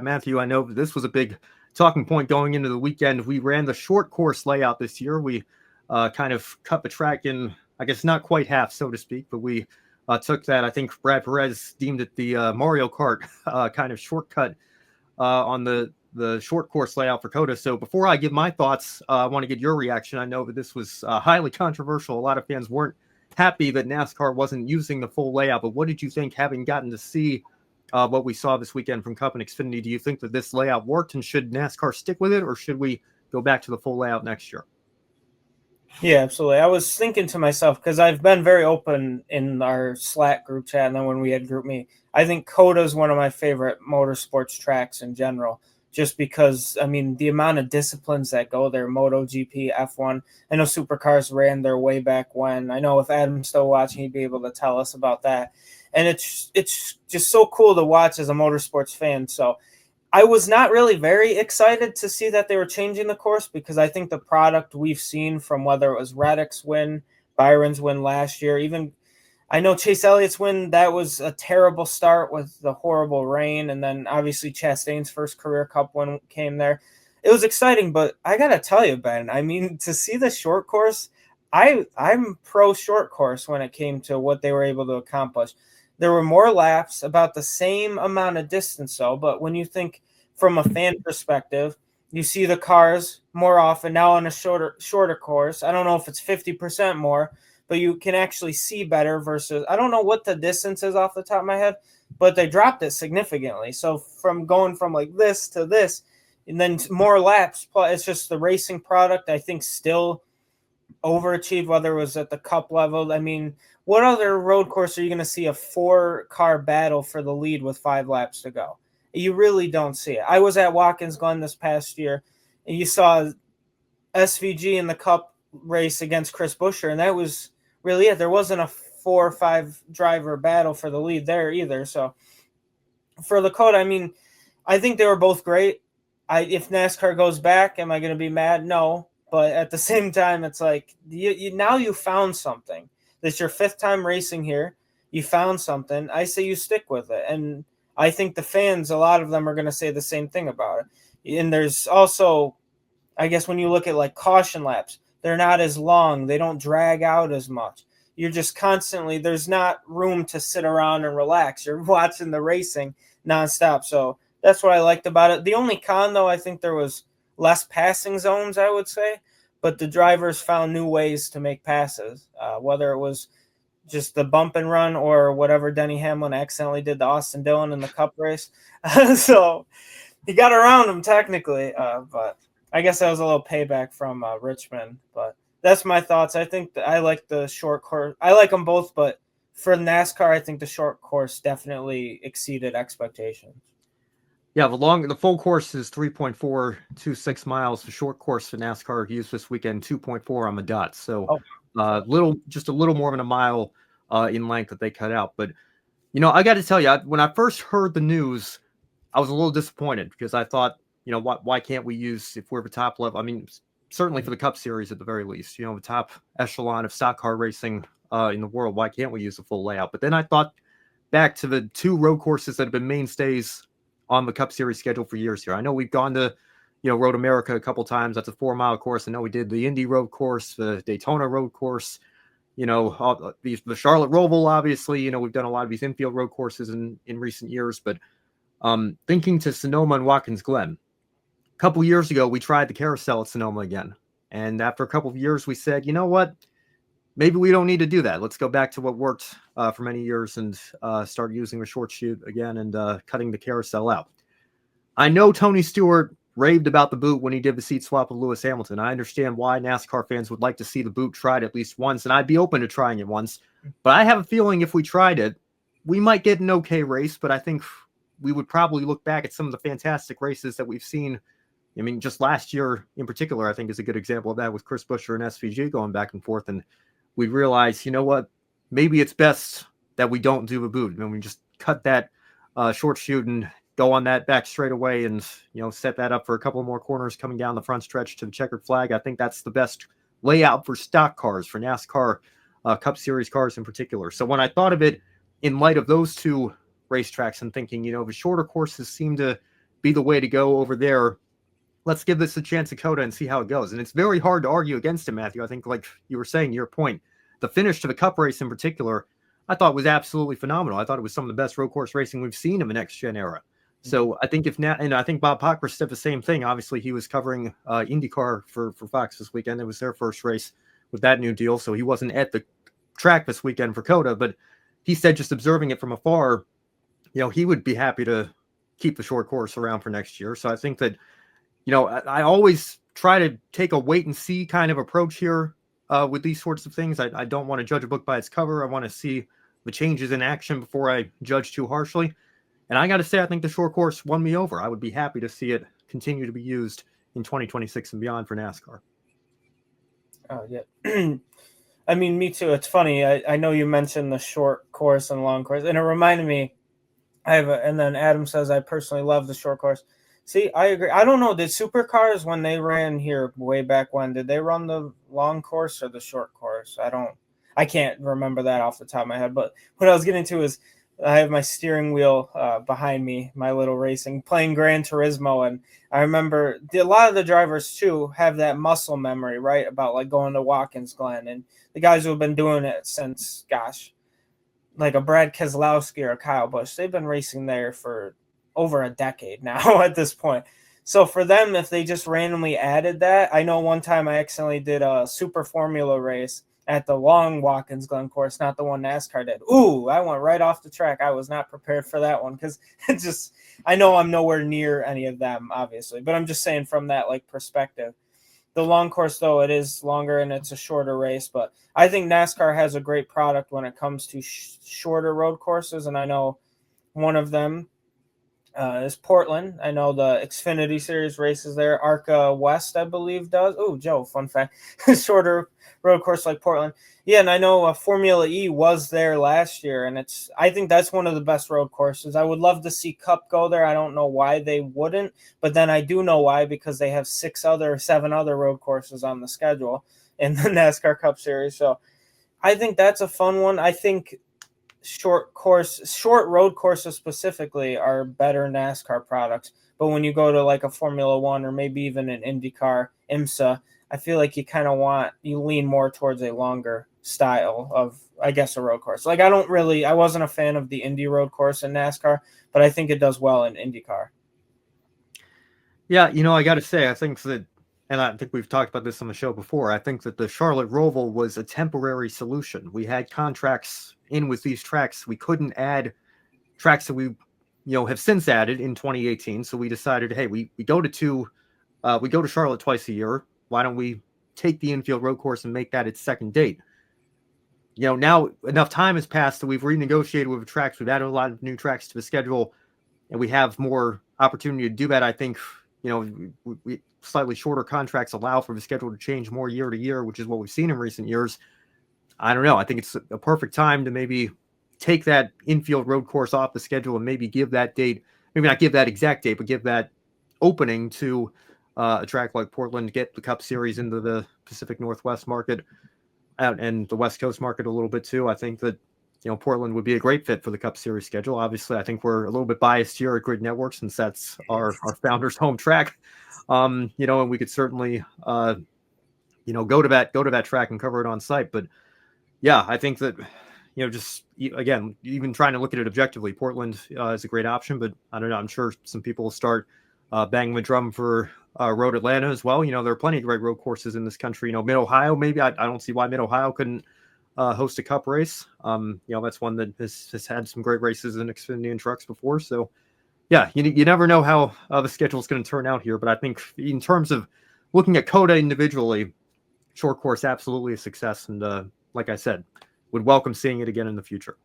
Matthew, I know this was a big talking point going into the weekend. We ran the short course layout this year. We kind of cut the track in, I guess, not quite half, so to speak, but we took that. I think Brad Perez deemed it the Mario Kart kind of shortcut on the short course layout for COTA. So before I give my thoughts, I want to get your reaction. I know that this was highly controversial. A lot of fans weren't happy that NASCAR wasn't using the full layout, but what did you think, having gotten to see what we saw this weekend from Cup and Xfinity? Do you think that this layout worked, and should NASCAR stick with it, or should we go back to the full layout next year? Yeah, absolutely. I was thinking to myself, because I've been very open in our Slack group chat, and then when we had group me, I think COTA is one of my favorite motorsports tracks in general, just because, I mean, the amount of disciplines that go there, MotoGP, F1. I know supercars ran there way back when. I know if Adam's still watching, he'd be able to tell us about that. And it's just so cool to watch as a motorsports fan. So I was not really very excited to see that they were changing the course, because I think the product we've seen, from whether it was Reddick's win, Byron's win last year, even I know Chase Elliott's win, that was a terrible start with the horrible rain, and then obviously Chastain's first career Cup win came there. It was exciting, but I got to tell you, Ben, I mean, to see the short course, I'm pro short course when it came to what they were able to accomplish. There were more laps, about the same amount of distance, though. But when you think from a fan perspective, you see the cars more often now on a shorter course. I don't know if it's 50% more, but you can actually see better versus, I don't know what the distance is off the top of my head, but they dropped it significantly. So from going from like this to this, and then more laps, it's just the racing product, I think, still overachieved, whether it was at the Cup level. I mean, what other road course are you going to see a 4-car battle for the lead with 5 laps to go? You really don't see it. I was at Watkins Glen this past year, and you saw SVG in the Cup race against Chris Buescher, and that was really it. There wasn't a 4 or 5 driver battle for the lead there either. So for the COTA, I mean, I think they were both great. If NASCAR goes back, am I going to be mad? No. But at the same time, it's like now you found something. This is your 5th time racing here. You found something. I say you stick with it. And I think the fans, a lot of them are going to say the same thing about it. And there's also, I guess, when you look at like caution laps, they're not as long. They don't drag out as much. You're just constantly, there's not room to sit around and relax. You're watching the racing nonstop. So that's what I liked about it. The only con, though, I think there was less passing zones, I would say, but the drivers found new ways to make passes, whether it was just the bump and run or whatever Denny Hamlin accidentally did to Austin Dillon in the Cup race. So he got around him technically, but I guess that was a little payback from Richmond. But that's my thoughts. I think I like the short course. I like them both, but for NASCAR, I think the short course definitely exceeded expectations. Yeah, the full course is 3.426 miles. The short course for NASCAR used this weekend 2.4 on the dot. So just a little more than a mile in length that they cut out. But I got to tell you, when I first heard the news, I was a little disappointed, because I thought, why can't we use, if we're the top level? I mean, certainly for the Cup Series at the very least, the top echelon of stock car racing in the world, why can't we use the full layout? But then I thought back to the 2 road courses that have been mainstays on the Cup Series schedule for years here. I know we've gone to, Road America a couple times. That's a 4-mile course. I know we did the Indy Road course, the Daytona Road course, the Charlotte Roval, obviously. We've done a lot of these infield road courses in recent years. But thinking to Sonoma and Watkins Glen, a couple years ago, we tried the carousel at Sonoma again. And after a couple of years, we said, you know what? Maybe we don't need to do that. Let's go back to what worked for many years and start using the short chute again and cutting the carousel out. I know Tony Stewart raved about the boot when he did the seat swap with Lewis Hamilton. I understand why NASCAR fans would like to see the boot tried at least once, and I'd be open to trying it once. But I have a feeling if we tried it, we might get an okay race, but I think we would probably look back at some of the fantastic races that we've seen. I mean, just last year in particular, I think is a good example of that, with Chris Buescher and SVG going back and forth. And we realize, you know what, maybe it's best that we don't do a boot. I mean, we just cut that short chute and go on that back straightaway and, set that up for a couple more corners coming down the front stretch to the checkered flag. I think that's the best layout for stock cars, for NASCAR Cup Series cars in particular. So when I thought of it in light of those 2 racetracks and thinking, the shorter courses seem to be the way to go over there. Let's give this a chance at COTA and see how it goes. And it's very hard to argue against it, Matthew. I think, like you were saying, your point, the finish to the Cup race in particular, I thought was absolutely phenomenal. I thought it was some of the best road course racing we've seen in the next gen era. So I think and I think Bob Pockler said the same thing. Obviously, he was covering IndyCar for Fox this weekend. It was their first race with that new deal, so he wasn't at the track this weekend for COTA. But he said, just observing it from afar, he would be happy to keep the short course around for next year. So I think that, I always try to take a wait and see kind of approach here with these sorts of things. I don't want to judge a book by its cover. I want to see the changes in action before I judge too harshly. And I got to say, I think the short course won me over. I would be happy to see it continue to be used in 2026 and beyond for NASCAR. Oh, yeah. I mean, me too. It's funny. I know you mentioned the short course and long course, and it reminded me, and then Adam says, I personally love the short course. See, I agree. I don't know. Did supercars, when they ran here way back when, did they run the long course or the short course? I can't remember that off the top of my head. But what I was getting to is I have my steering wheel behind me, my little racing, playing Gran Turismo. And I remember a lot of the drivers, too, have that muscle memory, right, about like going to Watkins Glen. And the guys who have been doing it since, gosh, like a Brad Keselowski or a Kyle Busch, they've been racing there for over a decade now at this point. So for them, if they just randomly added that, I know one time I accidentally did a super formula race at the long Watkins Glen course, not the one NASCAR did. Ooh, I went right off the track. I was not prepared for that one because it just, I know I'm nowhere near any of them, obviously, but I'm just saying from that like perspective. The long course, though, it is longer and it's a shorter race, but I think NASCAR has a great product when it comes to shorter road courses, and I know one of them is Portland. I know the Xfinity Series races there. ARCA West, I believe, does. Oh, Joe, fun fact. Shorter road course like Portland. Yeah, and I know Formula E was there last year, and I think that's one of the best road courses. I would love to see Cup go there. I don't know why they wouldn't, but then I do know why, because they have 7 other road courses on the schedule in the NASCAR Cup Series. So I think that's a fun one. I think short road courses specifically are better NASCAR products. But when you go to like a Formula One or maybe even an IndyCar, IMSA, I feel like you lean more towards a longer style of, I guess, a road course. Like I wasn't a fan of the Indy road course in NASCAR, but I think it does well in IndyCar. Yeah, I got to say, I think that, and I think we've talked about this on the show before, I think that the Charlotte Roval was a temporary solution. We had contracts in with these tracks. We couldn't add tracks that we, have since added in 2018. So we decided, hey, we go to Charlotte twice a year. Why don't we take the infield road course and make that its second date? Now enough time has passed that we've renegotiated with the tracks. We've added a lot of new tracks to the schedule, and we have more opportunity to do that. I think, we slightly shorter contracts allow for the schedule to change more year to year, which is what we've seen in recent years. I don't know. I think it's a perfect time to maybe take that infield road course off the schedule and maybe give that date, maybe not give that exact date, but give that opening to a track like Portland, get the Cup Series into the Pacific Northwest market and the West Coast market a little bit too. I think that, Portland would be a great fit for the Cup Series schedule. Obviously, I think we're a little bit biased here at Grid Network since that's our founder's home track. And we could certainly, go to that track and cover it on site. But yeah, I think that, just again, even trying to look at it objectively, Portland is a great option. But I don't know. I'm sure some people will start banging the drum for Road Atlanta as well. There are plenty of great road courses in this country. Mid Ohio, maybe I don't see why Mid Ohio couldn't host a Cup race. That's one that has had some great races in Xfinity and trucks before. So yeah, you never know how the schedule is going to turn out here. But I think in terms of looking at COTA individually, short course absolutely a success, and like I said, would welcome seeing it again in the future.